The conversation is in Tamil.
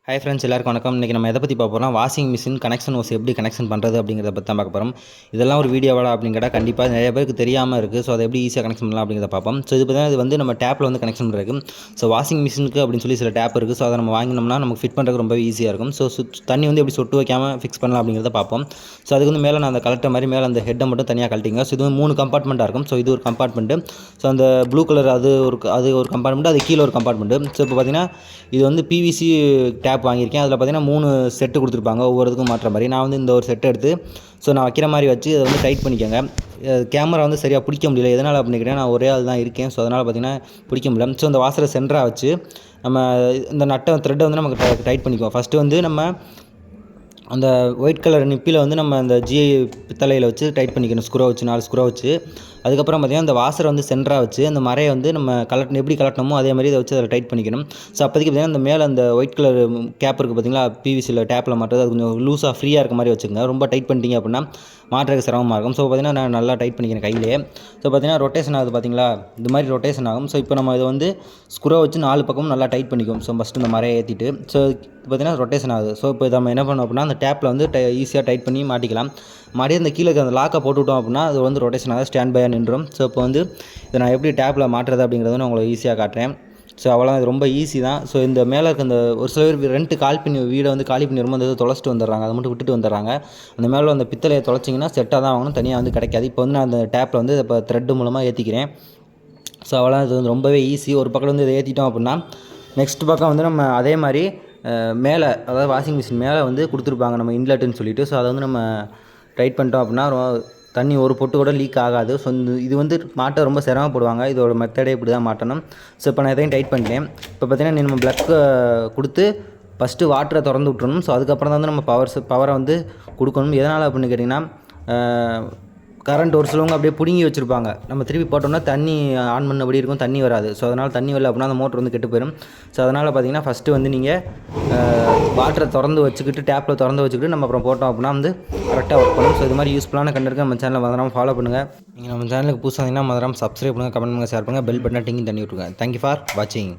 ஹாய் ஃப்ரெண்ட்ஸ், எல்லாருக்கும் வணக்கம். இன்றைக்கி நம்ம எதை பற்றி பார்க்க போகிறோம், வாஷிங் மிஷின் கனெக்ஷன் ஓஸ் எப்படி கனெக்ஷன் பண்ணுறது அப்படிங்கிறத பற்றி தான் பார்க்க போகிறோம். இதெல்லாம் ஒரு வீடியோவாடா அப்படின்னு கேட்டால் கண்டிப்பாக நிறைய பேருக்கு தெரியாமல் இருக்குது. ஸோ அதை எப்படி ஈஸியாக கனெக்ஷன் பண்ணலாம் அப்படிங்கிறத பார்ப்போம். ஸோ இது பார்த்தீங்கன்னா இது வந்து நம்ம டேப்பில் வந்து கனெக்ஷன் பண்ணுறது. ஸோ வாஷிங் மிஷினுக்கு அப்படின்னு சொல்லி சில டேப் இருக்குது. ஸோ அதை நம்ம வாங்கினோம்னா நமக்கு ஃபிட் பண்ணுறது ரொம்ப ஈஸியாக இருக்கும். ஸோ தண்ணி வந்து எப்படி சொட்டு வைக்காமல் ஃபிக்ஸ் பண்ணலாம் அப்படிங்கிறத பார்ப்போம். ஸோ அதுக்கு வந்து மேலே நான் அந்த கலெக்டர் மாதிரி மேலே அந்த ஹெட்டை மட்டும் தனியாக கழட்டிங்க. ஸோ இது வந்து 3 கம்பார்ட்மெண்ட்டாக இருக்கும். ஸோ இது ஒரு கம்பார்ட்மெண்ட்டு. ஸோ அந்த ப்ளூ கலர் அது ஒரு கம்பார்ட்மெண்ட், அது கீழே ஒரு கம்பார்ட்மெண்ட்டு. ஸோ இப்போ பார்த்தீங்கன்னா இது வந்து பிவிசி டேப் வாங்கியிருக்கேன். அதில் பார்த்தீங்கன்னா 3 செட்டு கொடுத்துருப்பாங்க, ஒவ்வொருத்துக்கும் மாற்ற மாதிரி. நான் வந்து இந்த ஒரு செட்டை எடுத்து நான் வைக்கிற மாதிரி வச்சு அதை வந்து டைட் பண்ணிக்கோங்க. கேமரா வந்து சரியாக பிடிக்க முடியல, எதனால் அப்படின்னு கேட்டால் நான் ஒரே ஆள் தான் இருக்கேன். ஸோ அதனால் பார்த்தீங்கன்னா பிடிக்க முடியல. ஸோ இந்த வாசரை சென்டராக வச்சு நம்ம இந்த த்ரெட்டை வந்து நமக்கு டைட் பண்ணிக்குவோம். ஃபஸ்ட்டு வந்து நம்ம அந்த ஒயிட் கலர் நிப்பில் வந்து நம்ம அந்த ஜிஐ பித்தளையில் வச்சு டைட் பண்ணிக்கணும், ஸ்க்ரூ வச்சு 4 ஸ்க்ரூ வச்சு. அதுக்கப்புறம் பார்த்திங்கன்னா அந்த வாசரை வந்து சென்டராக வச்சு அந்த மரையை வந்து நம்ம எப்படி கலட்டணுமோ அதே மாதிரி இதை வச்சு அதில் டைட் பண்ணிக்கணும். ஸோ அப்போதைக்கு பார்த்திங்கன்னா அந்த மேலே அந்த ஒயிட் கலர் கேப் இருக்குது பார்த்திங்களா, பிவிசியில் டேப்பில் மாட்டுறது, அது கொஞ்சம் லூஸாக ஃப்ரீயாக இருக்க மாதிரி வச்சுக்கோங்க. ரொம்ப டைட் பண்ணிட்டீங்க அப்படின்னா மாட்டுறதுக்கு சிரமமாக இருக்கும். ஸோ பார்த்திங்கன்னா நான் நல்லா டைட் பண்ணிக்கிறேன் கையிலே. ஸோ பார்த்திங்கன்னா ரொட்டேஷன் ஆகுது பார்த்திங்களா, இது மாதிரி ரொட்டேஷன் ஆகும். ஸோ இப்போ நம்ம இதை வந்து ஸ்க்ரூ வச்சு 4 பக்கமும் நல்லா டைட் பண்ணிக்குவோம். ஸோ ஃபஸ்ட்டு இந்த மரையை ஏற்றிட்டு பார்த்திங்கன்னா ரொட்டேஷன் ஆகுது. ஸோ இப்போ நம்ம என்ன பண்ணோம் அப்படின்னா அந்த டேப்பில் வந்து ஈஸியாக டைட் பண்ணி மாட்டிக்கலாம். மாட்டி அந்த கீழே அந்த லாக்கை போட்டுவிட்டோம் அப்படின்னா அது வந்து ரொட்டேஷன் ஆகுது, ஸ்டாண்ட் பையாக நின்றும். ஸோ இப்போ வந்து இதை நான் எப்படி டேப்பில் மாட்டுறது அப்படிங்கிறத நான் உங்களுக்கு ஈஸியாக காட்டுறேன். ஸோ அவ்வளோ இது ரொம்ப ஈஸி தான். ஸோ இந்த மேலே இருக்க அந்த ஒரு சில பேர் வீடை வந்து காலி பண்ணி வரும்போது வந்து தொலைச்சிட்டு வந்துடுறாங்க, அதை மட்டும் விட்டுட்டு வந்துடுறாங்க. அந்த மேலே அந்த பித்தளையை தொலைச்சிங்கன்னா செட்டாக தான் வாங்கணும், தனியாக வந்து கிடைக்காது. இப்போ வந்து நான் அந்த டேப்பில் வந்து இப்போ த்ரெட்டு மூலமாக ஏற்றிக்கிறேன். ஸோ அவ்வளோ இது வந்து ரொம்பவே ஈஸி. ஒரு பக்கம் வந்து இதை ஏற்றிட்டோம் அப்படின்னா நெக்ஸ்ட் பக்கம் வந்து நம்ம அதே மாதிரி மேலே, அதாவது வாஷிங் மிஷின் மேலே வந்து கொடுத்துருப்பாங்க நம்ம இன்லெட்டுன்னு சொல்லிட்டு. ஸோ அதை வந்து நம்ம டைட் பண்ணிட்டோம் அப்படின்னா தண்ணி ஒரு பொட்டு கூட லீக் ஆகாது. ஸோ இது வந்து மாட்ட ரொம்ப சிரமப்படுவாங்க. இதோட மெத்தடே இப்படி தான் மாட்டணும். ஸோ இப்போ நான் எதையும் டைட் பண்ணிட்டேன். இப்போ பார்த்தீங்கன்னா நம்ம ப்ளக்கை கொடுத்து ஃபஸ்ட்டு வாட்டரை திறந்து விட்டுறணும். ஸோ அதுக்கப்புறம் தான் வந்து நம்ம பவரை வந்து கொடுக்கணும். எதனால் அப்படின்னு கேட்டிங்கன்னா கரண்ட் ஒரு சிலவங்க அப்படியே பிடுங்கி வச்சுருப்பாங்க. நம்ம திருப்பி போட்டோம்னா தண்ணி ஆன் பண்ணபடி இருக்கும், தண்ணி வராது. ஸோ அதனால் தண்ணி வரல அப்படின்னா அந்த மோட்டர் வந்து கெட்டு போயிடும். ஸோ அதனால் பார்த்தீங்கன்னா ஃபஸ்ட்டு வந்து நீங்கள் வாட்டரை திறந்து வச்சுக்கிட்டு டேப்பில் திறந்து வச்சுக்கிட்டு நம்ம அப்புறம் போட்டோம் அப்படின்னா வந்து கரெக்டாக ஒர்க் பண்ணும். ஸோ இது மாதிரி யூஸ்ஃபுல்லான கண்டென்ட் நம்ம சேனலில் மறந்துடாமல் ஃபாலோ பண்ணுங்கள். நீங்கள் நம்ம சேனலுக்கு புதுசாக இருந்தீங்கன்னா மறந்துடாமல் சப்ஸ்கிரைப் பண்ணுங்கள், கமெண்ட் பண்ணுங்கள், ஷேர் பண்ணுங்கள், பெல் பட்டனை டிங்கி தண்ணி விட்டுருங்க. தேங்க்யூ ஃபார் வாட்சிங்.